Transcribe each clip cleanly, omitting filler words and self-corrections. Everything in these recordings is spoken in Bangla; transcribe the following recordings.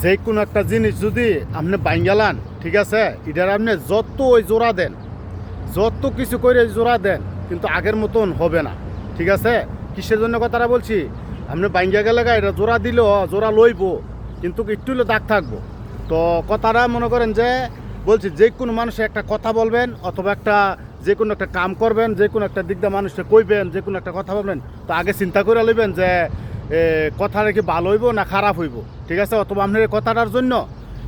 যে কোনো একটা জিনিস যদি আপনি বাইঙ্গালান, ঠিক আছে, এটার আপনি যত ওই জোড়া দেন, যত কিছু করে জোড়া দেন, কিন্তু আগের মতন হবে না। ঠিক আছে, কিসের জন্য কথাটা বলছি, আপনি বাইঙ্গা গেলে এটা জোড়া দিলেও জোড়া লইব, কিন্তু একটু হলে দাগ থাকবো। তো কথাটা মনে করেন যে বলছি, যে কোনো মানুষে একটা কথা বলবেন অথবা একটা যে কোনো একটা কাম করবেন, যে কোনো একটা দিক দিয়ে মানুষকে কইবেন, যে কোনো একটা কথা বলবেন, তো আগে চিন্তা করে লইবেন যে কথাটা কি ভালো হইব না খারাপ হইব। ঠিক আছে, অথবা আপনার এই কথাটার জন্য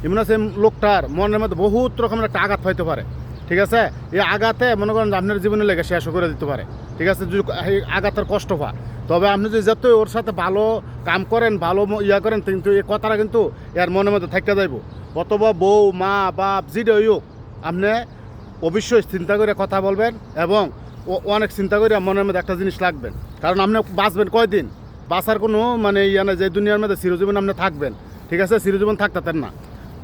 এমন আছে লোকটার মনের মধ্যে বহুত রকমের একটা আঘাত হইতে পারে। ঠিক আছে, এই আঘাতে মনে করেন আপনার জীবনে লেগে শেষ করে দিতে পারে। ঠিক আছে, যদি এই আঘাতের কষ্ট পায়, তবে আপনি যদি যত ওর সাথে ভালো কাম করেন, ভালো ইয়া করেন, কিন্তু এই কথাটা কিন্তু এর মনের মধ্যে থাকতে যাইব। অথবা বউ, মা, বাপ যেটা হোক, আপনি অবশ্যই চিন্তা করে কথা বলবেন এবং অনেক চিন্তা করে মনের মধ্যে একটা জিনিস রাখবেন। কারণ আপনি বাঁচবেন কয়দিন, বাঁচার কোনো মানে ইয়া না যে দুনিয়ার মধ্যে চিরজীবন আপনি থাকবেন। ঠিক আছে, চিরজীবন থাকতেন না।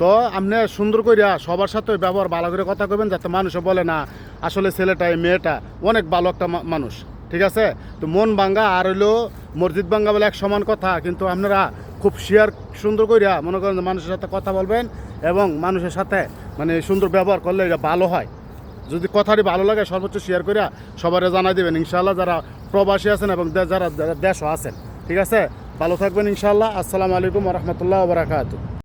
তো আপনি সুন্দর করিয়া সবার সাথে ব্যবহার ভালো করে কথা কবেন, যাতে মানুষও বলে না আসলে ছেলেটা মেয়েটা অনেক ভালো একটা মানুষ। ঠিক আছে, তো মন ভাঙ্গা আর হইলো মসজিদ ভাঙ্গা বলে এক সমান কথা, কিন্তু আপনারা খুব শেয়ার সুন্দর করিয়া মনে করেন মানুষের সাথে কথা বলবেন এবং মানুষের সাথে মানে সুন্দর ব্যবহার করলে এটা ভালো হয়। যদি কথাটি ভালো লাগে সর্বোচ্চ শেয়ার করিয়া সবাই জানাই দেবেন ইনশাআল্লাহ, যারা প্রবাসী আছেন এবং যারা দেশও আছেন। ঠিক আছে, ভালো থাকবেন ইনশাআল্লাহ। আসসালামু আলাইকুম ওয়া রাহমাতুল্লাহি ওয়া বারাকাতুহু।